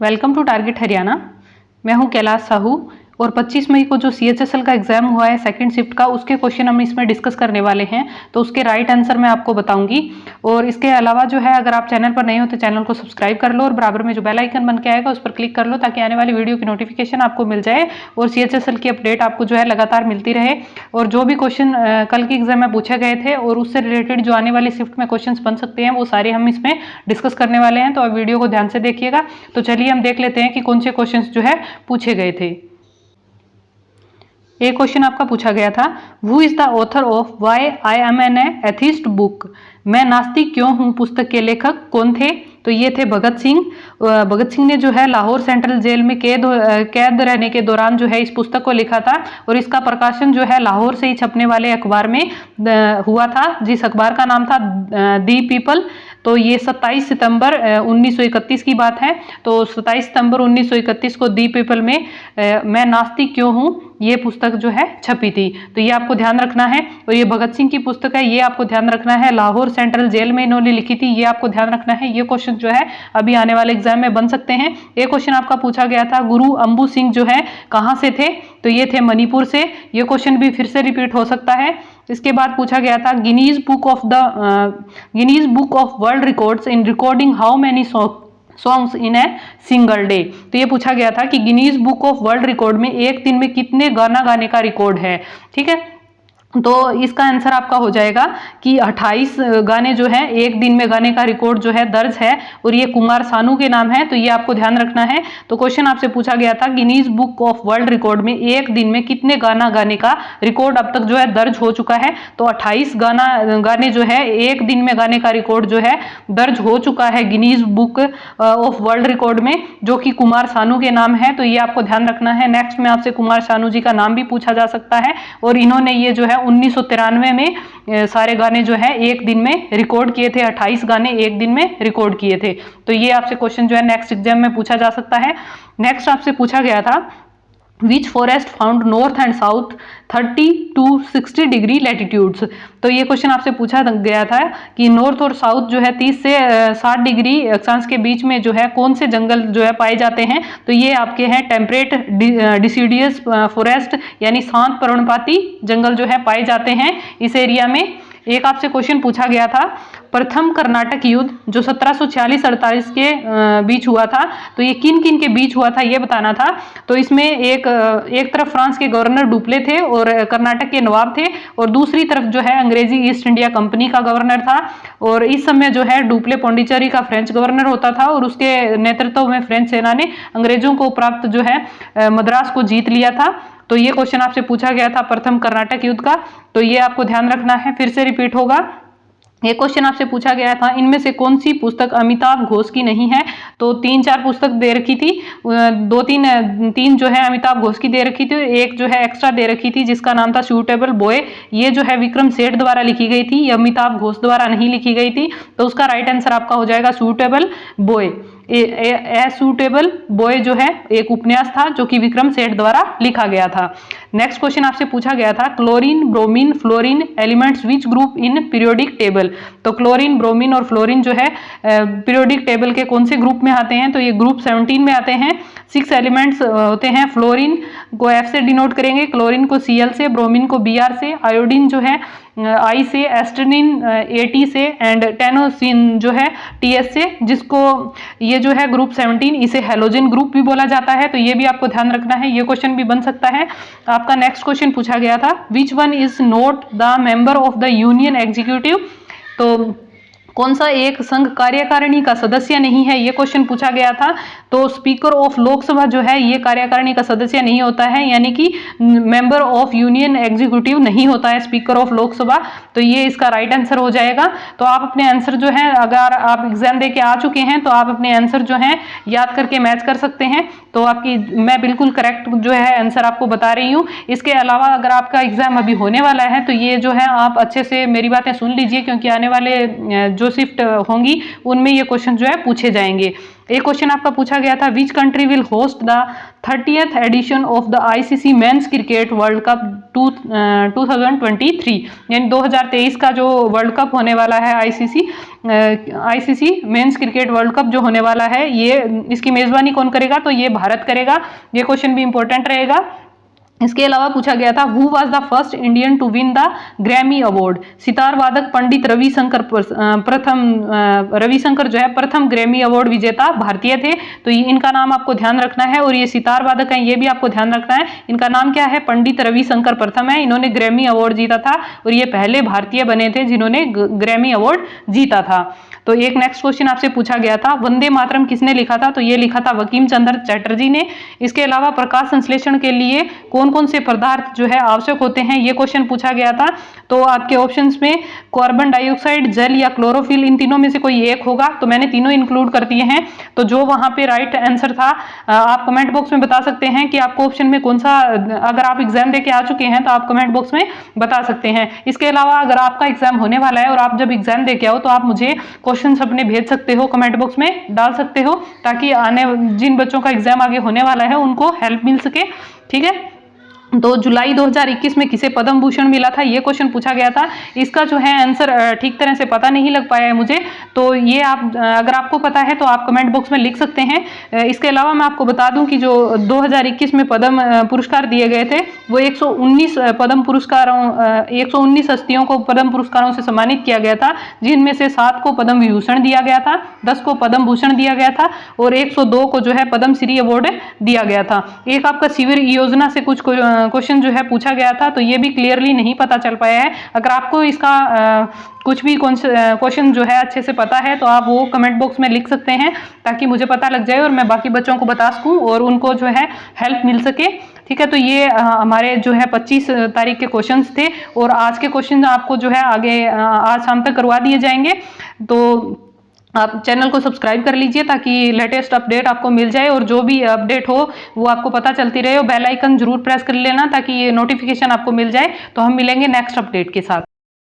Welcome to target Haryana. मैं हूं कैलाश साहू और 25 मई को जो CHSL का एग्जाम हुआ है सेकंड शिफ्ट का, उसके क्वेश्चन हम इसमें डिस्कस करने वाले हैं। तो उसके राइट आंसर मैं आपको बताऊंगी। और इसके अलावा जो है, अगर आप चैनल पर नए हो तो चैनल को सब्सक्राइब कर लो और बराबर में जो बेल आइकन बन के आएगा उस पर क्लिक कर लो, ताकि आने वाली वीडियो की नोटिफिकेशन आपको मिल जाए और CHSL की अपडेट आपको जो है लगातार मिलती रहे। और जो भी क्वेश्चन कल के एग्जाम में पूछे गए थे और उससे रिलेटेड जो आने वाली शिफ्ट में क्वेश्चन बन सकते हैं, वो सारे हम इसमें डिस्कस करने वाले हैं। तो आप वीडियो को ध्यान से देखिएगा। तो चलिए हम देख लेते हैं कि कौन से क्वेश्चन जो है पूछे गए थे। एक क्वेश्चन आपका पूछा गया था, who is the author of why I am an atheist book. मैं नास्तिक क्यों हूं पुस्तक के लेखक कौन थे? तो ये थे भगत सिंह। भगत सिंह ने जो है लाहौर सेंट्रल जेल में कैद रहने के दौरान जो है इस पुस्तक को लिखा था और इसका प्रकाशन जो है लाहौर से ही छपने वाले अखबार में हुआ था, जिस अखबार का नाम था दी पीपल। तो ये 27 सितंबर 1931 की बात है। तो 27 सितंबर 1931 को दी पीपल में मैं नास्तिक क्यों हूं ये पुस्तक जो है छपी थी। तो ये आपको ध्यान रखना है। और ये भगत सिंह की पुस्तक है, ये आपको ध्यान रखना है। लाहौर सेंट्रल जेल में इन्होंने लिखी थी, ये आपको ध्यान रखना है। ये क्वेश्चन जो है अभी आने वाले एग्जाम में बन सकते हैं। एक क्वेश्चन आपका पूछा गया था, गुरु अंबू सिंह जो है कहां से थे? तो ये थे मणिपुर से। ये क्वेश्चन भी फिर से रिपीट हो सकता है। इसके बाद पूछा गया था, Guinness book of world records in recording how many songs in a single day. तो ये पूछा गया था कि Guinness book of world record में एक दिन में कितने गाना गाने का रिकॉर्ड है। ठीक है, तो इसका आंसर आपका हो जाएगा कि 28 गाने जो है एक दिन में गाने का रिकॉर्ड जो है दर्ज है और ये कुमार सानू के नाम है। तो ये आपको ध्यान रखना है। तो क्वेश्चन आपसे पूछा गया था, Guinness book of world record में एक दिन में कितने गाना गाने का रिकॉर्ड अब तक जो है दर्ज हो चुका है? तो 28 गाने जो है एक दिन में गाने का रिकॉर्ड जो है दर्ज हो चुका है Guinness book of world record में, जो कि कुमार सानू के नाम है। तो ये आपको ध्यान रखना है। नेक्स्ट में आपसे कुमार सानू जी का नाम भी पूछा जा सकता है और इन्होंने ये जो है 1993 में सारे गाने जो है एक दिन में रिकॉर्ड किए थे। 28 गाने एक दिन में रिकॉर्ड किए थे। तो ये आपसे क्वेश्चन जो है नेक्स्ट एग्जाम में पूछा जा सकता है। नेक्स्ट आपसे पूछा गया था, विच forest found north and south 30 to 60 degree latitudes. तो ये क्वेश्चन आपसे पूछा गया था कि नॉर्थ और साउथ जो है 30 से 60 डिग्री अक्षांश के बीच में जो है कौन से जंगल जो है पाए जाते हैं। तो ये आपके हैं टेम्परेट डिसीडियस फॉरेस्ट, यानी शांत पर्णपाती जंगल जो है पाए जाते हैं इस एरिया में। एक आपसे क्वेश्चन पूछा गया था, प्रथम कर्नाटक युद्ध जो 1746-48 के बीच हुआ था, तो ये किन किन के बीच हुआ था ये बताना था। तो इसमें एक तरफ फ्रांस के गवर्नर डुप्ले थे और कर्नाटक के नवाब थे, और दूसरी तरफ जो है अंग्रेजी ईस्ट इंडिया कंपनी का गवर्नर था। और इस समय जो है डुप्ले पौंडीचेरी का फ्रेंच गवर्नर होता था और उसके नेतृत्व में फ्रेंच सेना ने अंग्रेजों को प्राप्त जो है मद्रास को जीत लिया था। तो ये क्वेश्चन आपसे पूछा गया था प्रथम कर्नाटक युद्ध का। तो ये आपको ध्यान रखना है, फिर से रिपीट होगा। एक क्वेश्चन आपसे पूछा गया था, इनमें से कौन सी पुस्तक अमिताभ घोष की नहीं है? तो 3-4 पुस्तक दे रखी थी, तीन जो है अमिताभ घोष की दे रखी थी, एक जो है एक्स्ट्रा दे रखी थी जिसका नाम था सूटेबल बॉय। ये जो है विक्रम सेठ द्वारा लिखी गई थी, ये अमिताभ घोष द्वारा नहीं लिखी गई थी। तो उसका राइट आंसर आपका हो जाएगा suitable boy. A suitable boy जो है एक उपन्यास था जो कि विक्रम सेठ द्वारा लिखा गया था। नेक्स्ट क्वेश्चन आपसे पूछा गया था, chlorine bromine fluorine elements which group in periodic table. तो क्लोरीन ब्रोमीन और फ्लोरीन जो है पीरियोडिक टेबल के कौन से ग्रुप में आते हैं? तो ये ग्रुप 17 में आते हैं। 6 एलिमेंट्स होते हैं। फ्लोरीन को F से डिनोट करेंगे, क्लोरीन को Cl से, ब्रोमीन को Br से, आयोडीन जो है I से, एस्ट्रेनिन At से एंड टेनोसिन जो है Ts से, जिसको ये जो है ग्रुप 17 इसे हेलोजन ग्रुप भी बोला जाता है। तो ये भी आपको ध्यान रखना है, ये क्वेश्चन भी बन सकता है। आपका नेक्स्ट क्वेश्चन पूछा गया था, which one is not the member of the union executive. तो कौन सा एक संघ कार्यकारिणी का सदस्य नहीं है, ये क्वेश्चन पूछा गया था। तो स्पीकर ऑफ लोकसभा जो है ये कार्यकारिणी का सदस्य नहीं होता है, यानी कि मेंबर ऑफ यूनियन एग्जीक्यूटिव नहीं होता है स्पीकर ऑफ लोकसभा। तो ये इसका राइट आंसर हो जाएगा। तो आप अपने आंसर जो है, अगर आप एग्जाम दे के आ चुके हैं तो आप अपने आंसर जो है याद करके मैच कर सकते हैं। तो आपकी मैं बिल्कुल करेक्ट जो है आंसर आपको बता रही हूँ। इसके अलावा अगर आपका एग्जाम अभी होने वाला है तो ये जो है आप अच्छे से मेरी बातें सुन लीजिए, क्योंकि आने वाले जो शिफ्ट होंगी उनमें ये क्वेश्चन जो है पूछे जाएंगे। एक क्वेश्चन आपका पूछा गया था, which country will host the 30th edition of the ICC men's cricket world cup 2023, यानी 2023 का जो वर्ल्ड कप होने वाला है ICC, ICC men's cricket world cup जो होने वाला है, ये इसकी मेजबानी कौन करेगा? तो ये भारत करेगा। ये क्वेश्चन भी इंपॉर्टेंट रहेगा। इसके अलावा पूछा गया था who was the first Indian to win the Grammy award? Sitar वादक पंडित रविशंकर रविशंकर जो है प्रथम ग्रैमी अवार्ड विजेता भारतीय थे। तो इनका नाम आपको ध्यान रखना है। और ये सितार वादक हैं, ये भी आपको ध्यान रखना है। इनका नाम क्या है? पंडित रविशंकर प्रथम है। इन्होंने ग्रैमी अवार्ड जीता था और ये पहले भारतीय बने थे जिन्होंने ग्रैमी अवार्ड जीता था। तो एक नेक्स्ट क्वेश्चन आपसे पूछा गया था वंदे मातरम किसने लिखा था? तो ये लिखा था बंकिम चंद्र चटर्जी ने। इसके अलावा प्रकाश संश्लेषण के लिए कौन कौन से पदार्थ जो है आवश्यक होते हैं, ये क्वेश्चन पूछा गया था। तो आपके ऑप्शंस में कार्बन डाइऑक्साइड, जल या क्लोरोफिल, इन तीनों में से कोई एक होगा। तो मैंने तीनों इंक्लूड कर दिए हैं। तो जो वहां पे राइट आंसर था आप कमेंट बॉक्स में बता सकते हैं कि आपको ऑप्शन में कौन सा, अगर आप एग्जाम दे के आ चुके हैं तो आप कमेंट बॉक्स में बता सकते हैं। इसके अलावा अगर आपका एग्जाम होने वाला है और आप जब एग्जाम दे के आओ तो आप मुझे क्वेश्चन अपने भेज सकते हो, कमेंट बॉक्स में डाल सकते हो, ताकि आने जिन बच्चों का एग्जाम आगे होने वाला है उनको हेल्प मिल सके। ठीक है। तो जुलाई 2021 में किसे पद्म भूषण मिला था? ये क्वेश्चन पूछा गया था। इसका जो है आंसर ठीक तरह से पता नहीं लग पाया है मुझे। तो ये आप अगर आपको पता है तो आप कमेंट बॉक्स में लिख सकते हैं। इसके अलावा मैं आपको बता दूं कि जो 2021 में पद्म पुरस्कार दिए गए थे वो 119 पद्म पुरस्कारों 119 हस्तियों को पद्म पुरस्कारों से सम्मानित किया गया था, जिनमें से 7 को पद्म विभूषण दिया गया था, 10 को पद्म भूषण दिया गया था और 102 को जो है पद्म श्री अवार्ड दिया गया था। एक आपका शिविर योजना से कुछ क्वेश्चन जो है पूछा गया था, तो ये भी क्लियरली नहीं पता चल पाया है। अगर आपको इसका कुछ भी क्वेश्चन जो है अच्छे से पता है तो आप वो कमेंट बॉक्स में लिख सकते हैं, ताकि मुझे पता लग जाए और मैं बाकी बच्चों को बता सकूं और उनको जो है हेल्प मिल सके। ठीक है। तो ये हमारे जो है 25 तारीख के क्वेश्चंस थे और आज के क्वेश्चन आपको जो है आगे आज शाम तक करवा दिए जाएंगे। तो आप चैनल को सब्सक्राइब कर लीजिए ताकि लेटेस्ट अपडेट आपको मिल जाए और जो भी अपडेट हो वो आपको पता चलती रहे। और बेल आइकन जरूर प्रेस कर लेना ताकि ये नोटिफिकेशन आपको मिल जाए। तो हम मिलेंगे नेक्स्ट अपडेट के साथ।